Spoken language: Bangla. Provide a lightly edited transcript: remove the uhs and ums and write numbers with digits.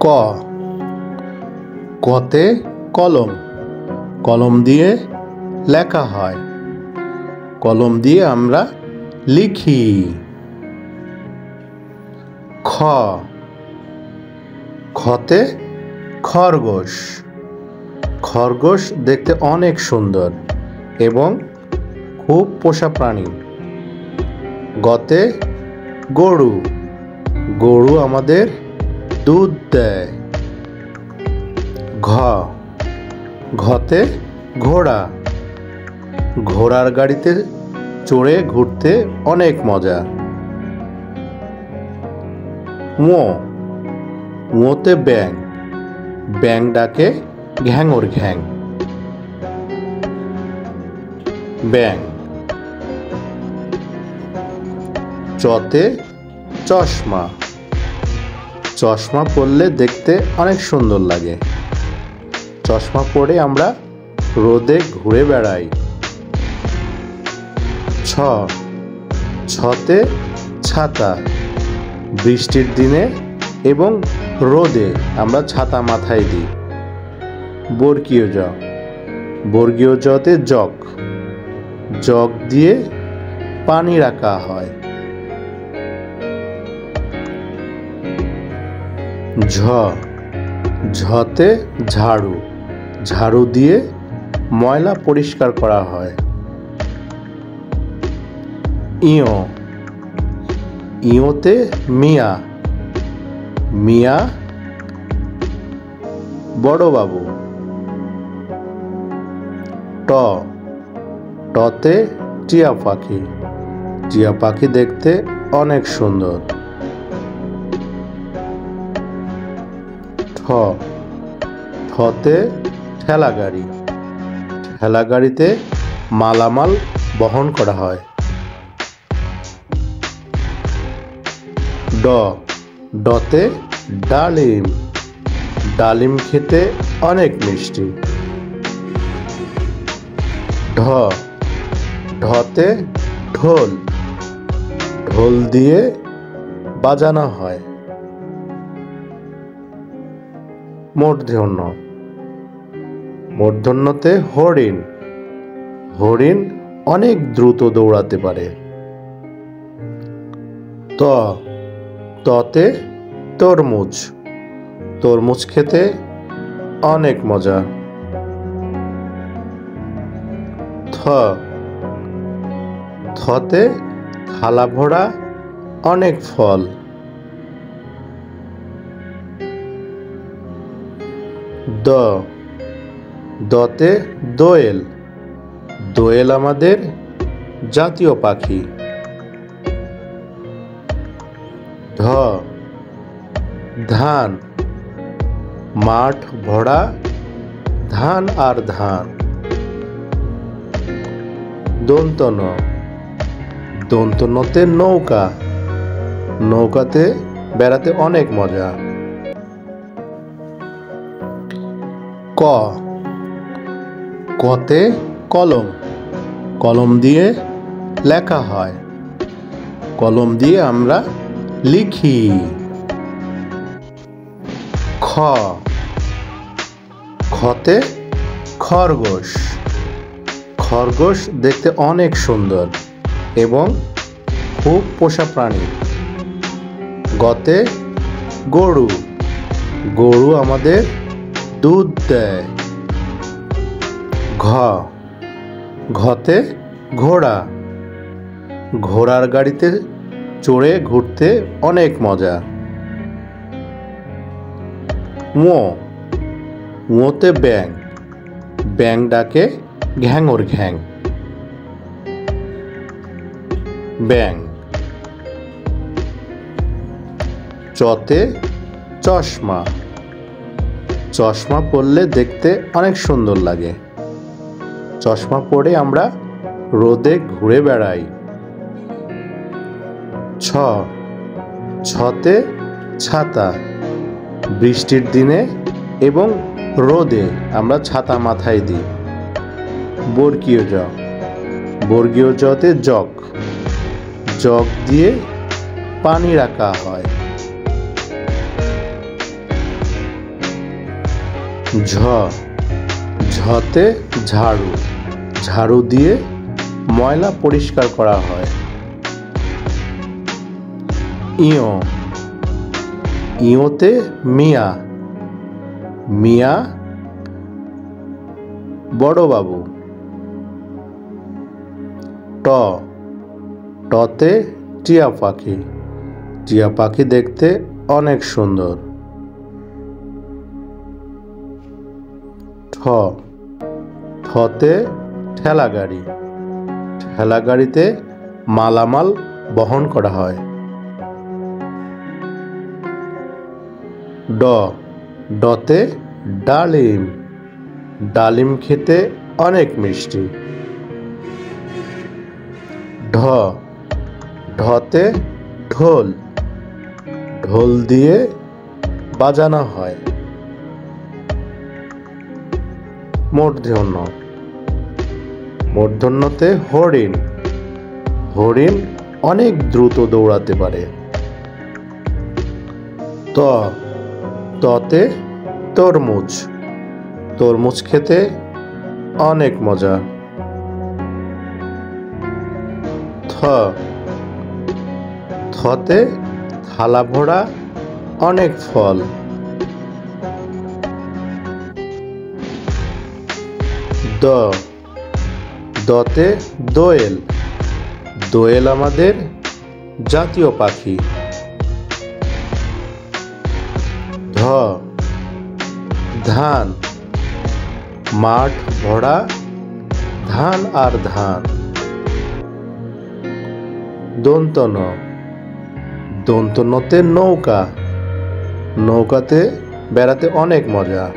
ক কতে কলম, কলম দিয়ে লেখা হয়, কলম দিয়ে আমরা লিখি। খ খতে খরগোশ, খরগোশ দেখতে অনেক সুন্দর এবং খুব পোষা প্রাণী। গতে গরু, গরু আমাদের দুধ দেয়। ঘ ঘতে ঘোড়া, ঘোড়ার গাড়িতে চড়ে ঘুরতে অনেক মজা। ঙ ঙতে ব্যাঙ, ব্যাঙ ডাকে ঘ্যাঙর ঘ্যাং। ব্যাঙ। চতে চশমা, চশমা পরলে দেখতে অনেক সুন্দর লাগে, চশমা পরে আমরা রোদে ঘুরে বেড়াই। ছ ছতে ছাতা, বৃষ্টির দিনে এবং রোদে আমরা ছাতা মাথায় দিই। বর্গীয় জ, বর্গীয় জতে জগ, জগ দিয়ে পানি রাখা হয়। ঝ ঝতে ঝাড়ু, ঝাড়ু দিয়ে ময়লা পরিষ্কার করা হয়। ইয় ইয়তে মিয়া, মিয়া বড়বাবু। ট টতে টিয়া পাখি, টিয়া পাখি দেখতে অনেক সুন্দর। ঠ ঠতে ঠেলা গাড়ি, ঠেলা গাড়িতে মালামাল বহন করা হয়। ড ডতে ডালিম, ডালিম খেতে অনেক মিষ্টি। ঢ ঢতে ঢোল, ঢোল দিয়ে বাজানো হয়। মূর্ধন্য মূর্ধন্যতে হরিণ, হরিণ অনেক দ্রুত দৌড়াতে পারে। ত ততে তরমুজ, তরমুজ খেতে অনেক মজা। থ থতে থালা ভরা অনেক ফল। দ দতে দোয়েল, দোয়েল আমাদের জাতীয় পাখি। ধ ধান, মাঠ ভরা ধান আর ধান। দন্ত ন দন্ত নতে নৌকা, নৌকাতে বেড়াতে অনেক মজা। ক কতে কলম, কলম দিয়ে লেখা হয়, কলম দিয়ে আমরা লিখি। খ খতে খরগোশ, খরগোশ দেখতে অনেক সুন্দর এবং খুব পোষা প্রাণী। গতে গরু, গরু আমাদের দুধ দেয়। ঘ ঘতে ঘোড়া, ঘোড়ার গাড়িতে চড়ে ঘুরতে অনেক মজা। ঙ ঙতে ব্যাঙ, ব্যাঙ ডাকে ঘ্যাঙর ঘ্যাং। ব্যাঙ। চতে চশমা, চশমা পরলে দেখতে অনেক সুন্দর লাগে, চশমা পরে আমরা রোদে ঘুরে বেড়াই। ছ ছতে ছাতা, বৃষ্টির দিনে এবং রোদে আমরা ছাতা মাথায় দিই। বর্গীয় জ, বর্গীয় জতে জগ, জগ দিয়ে পানি রাখা হয়। ঝ, ঝতে ঝাড়ু, ঝাড়ু দিয়ে ময়লা পরিষ্কার করা হয়। ইয়, ইয়তে মিয়া, মিয়া বড়বাবু। ট, টতে টিয়া পাখি, টিয়া পাখি দেখতে অনেক সুন্দর। ঠ, ঠতে ঠেলা গাড়ি, ঠেলা গাড়িতে মালামাল বহন করা হয়। ড, ডতে ডালিম, ডালিম খেতে অনেক মিষ্টি। ঢ, ঢতে ঢোল, ঢোল দিয়ে বাজানো হয়। মূর্ধন্য, মূর্ধন্যতে হরিণ, হরিণ অনেক দ্রুত দৌড়াতে পারে। ত, ততে তরমুজ, তরমুজ খেতে অনেক মজা। থ, থতে থালা ভরা অনেক ফল। দ, দতে দোয়েল, দোয়েল আমাদের জাতীয় পাখি। ধ, ধান, মাঠ ভরা ধান আর ধান। দন্ত ন, দন্ত নতে নৌকা, নৌকাতে বেড়াতে অনেক মজা।